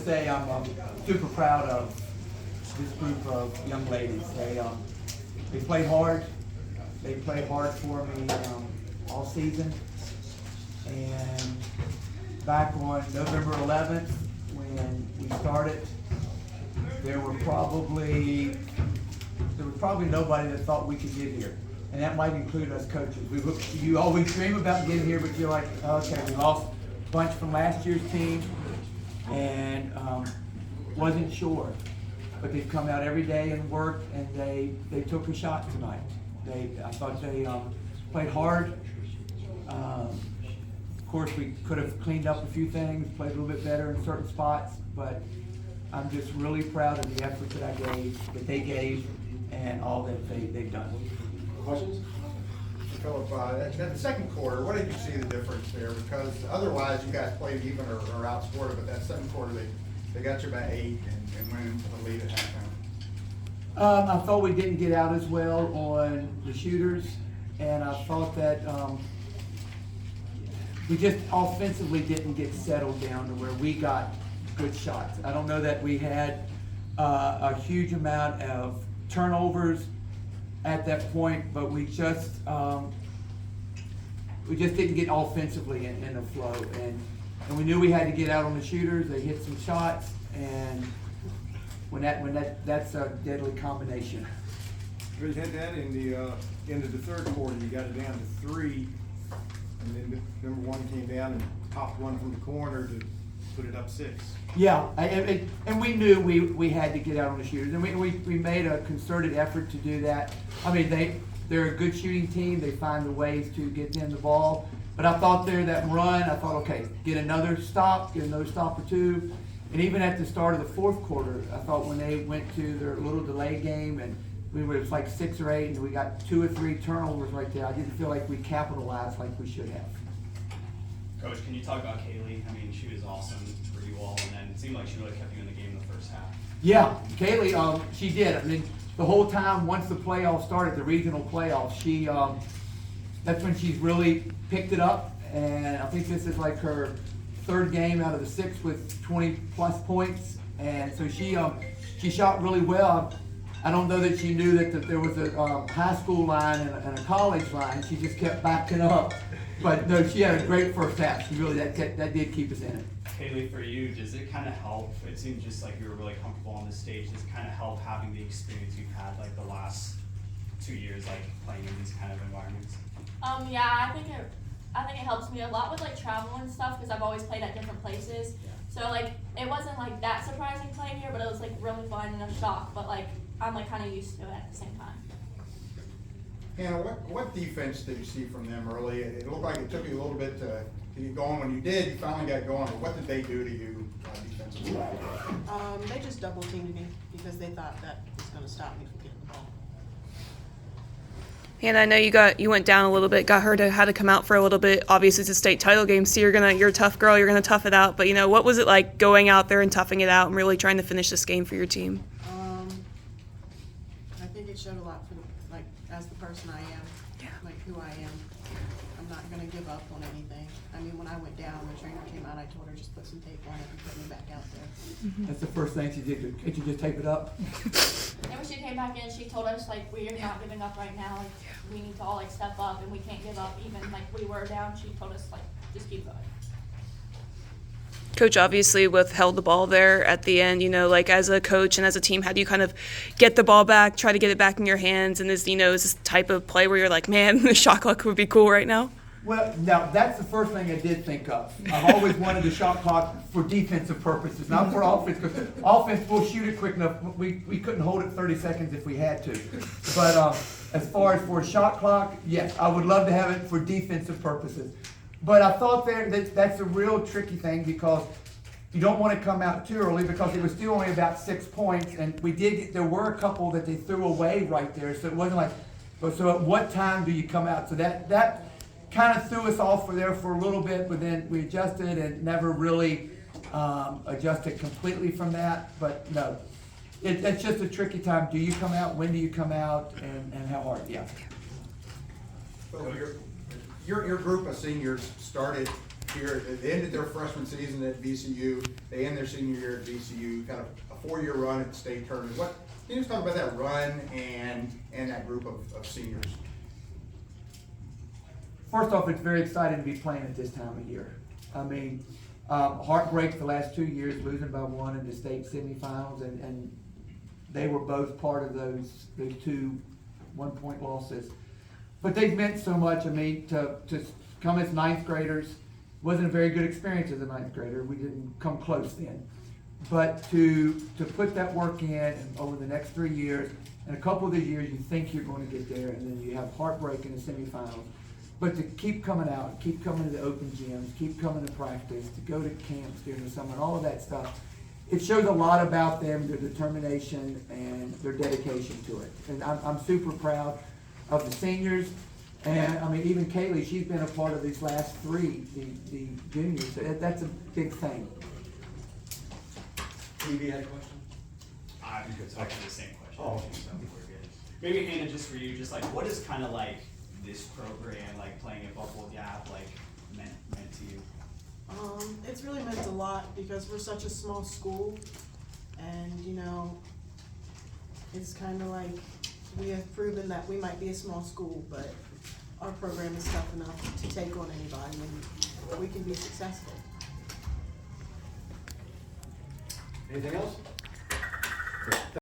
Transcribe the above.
Say I'm super proud of this group of young ladies. They play hard. They play hard for me all season. And back on November 11th, when we started, there was probably nobody that thought we could get here, and that might include us coaches. You always dream about getting here, but you're like, okay, we lost a bunch from last year's team, and wasn't sure. But they've come out every day and worked, and they took a shot tonight. I thought they played hard. Of course, we could have cleaned up a few things, played a little bit better in certain spots, but I'm just really proud of the effort that they gave, and all that they've done. Questions? Phillip, the second quarter, what did you see the difference there? Because otherwise, you guys played even or outscored, but that second quarter, they got you about 8 and went into the lead at halftime. I thought we didn't get out as well on the shooters, and I thought that we just offensively didn't get settled down to where we got good shots. I don't know that we had a huge amount of turnovers at that point, but we just didn't get offensively in the flow, and we knew we had to get out on the shooters. They hit some shots, and that's a deadly combination. We had that in the end of the third quarter. You got it down to 3, and then number 1 came down and popped one from the corner to put it up 6. Yeah, and we knew we had to get out on the shooters, and we made a concerted effort to do that. I mean, they're a good shooting team. They find the ways to get them the ball. But I thought that run, I thought, okay, get another stop or two. And even at the start of the fourth quarter, I thought when they went to their little delay game and it was like 6 or 8 and we got 2 or 3 turnovers right there, I didn't feel like we capitalized like we should have. Coach, can you talk about Kayleigh? I mean, she was awesome for you all, and then it seemed like she really kept you in the game in the first half. Yeah, Kayleigh, she did. I mean, the whole time, once the playoffs started, the regional playoffs, that's when she's really picked it up, and I think this is like her 3rd game out of the 6 with 20+ points, and so she shot really well. I don't know that she knew that there was a high school line and a college line. She just kept backing up. But no, she had a great first half. She really, that did keep us in it. Kayleigh, for you, does it kind of help? It seemed just like you were really comfortable on the stage. Does it kind of help having the experience you've had like the last 2 years, like playing in these kind of environments? Yeah, I think it helps me a lot with like travel and stuff because I've always played at different places. So like it wasn't like that surprising playing here, but it was like really fun and a shock. But like I'm like kind of used to it at the same time. Hannah, what defense did you see from them early? It looked like it took you a little bit to get going. When you did, you finally got going. But what did they do to you defensively? They just double teamed me because they thought that was going to stop me from getting the ball. And I know you went down a little bit, got hurt, had to come out for a little bit. Obviously, it's a state title game, so you're a tough girl. You're gonna tough it out. But what was it like going out there and toughing it out and really trying to finish this game for your team? I think it showed a lot for as the person I am, who I am. I'm not gonna give up on anything. I mean, when I went down, the trainer came out. I told her just put some tape on it and put me back out there. Mm-hmm. That's the first thing she did. Can't you just tape it up? And when she came back in, she told us like we are not giving up right now. Like we need to all like step up, and we can't give up. Even like we were down, she told us like just keep going. Coach obviously withheld the ball there at the end, as a coach and as a team, how do you kind of get the ball back, try to get it back in your hands? And is this type of play where you're like, man, the shot clock would be cool right now? Well, now that's the first thing I did think of. I've always wanted the shot clock for defensive purposes, not for offense, because offense will shoot it quick enough. We couldn't hold it 30 seconds if we had to. But as far as for a shot clock, yes, I would love to have it for defensive purposes. But I thought that's a real tricky thing because you don't want to come out too early because it was still only about 6 points, and there were a couple that they threw away right there, so it wasn't like, so at what time do you come out? So that kind of threw us off there for a little bit, but then we adjusted and never really adjusted completely from that. But no, it's just a tricky time. Do you come out? When do you come out? And how hard? Yeah. Well, your group of seniors started here, they ended their freshman season at VCU, they end their senior year at VCU, kind of a 4-year run at the state tournament. Can you just talk about that run and that group of seniors? First off, it's very exciting to be playing at this time of year. I mean, heartbreak the last 2 years, losing by 1 in the state semifinals, and they were both part of those 2 1-point losses. But they've meant so much. I mean, to come as 9th graders wasn't a very good experience as a 9th grader. We didn't come close then. But to put that work in and over the next 3 years, and a couple of the years you think you're going to get there, and then you have heartbreak in the semifinals. But to keep coming out, keep coming to the open gyms, keep coming to practice, to go to camps during the summer, and all of that stuff, it shows a lot about them, their determination and their dedication to it. And I'm super proud of the seniors. And I mean, even Kayleigh, she's been a part of these last 3, the juniors. So that's a big thing. Evie had a question? I was actually the same question. Oh. So we're good. Maybe Hannah, just for you, just like, what is kind of like this program, like playing at Buffalo Gap, like meant to you? It's really meant a lot because we're such a small school, and you know, it's kind of like we have proven that we might be a small school, but our program is tough enough to take on anybody, and we can be successful. Anything else?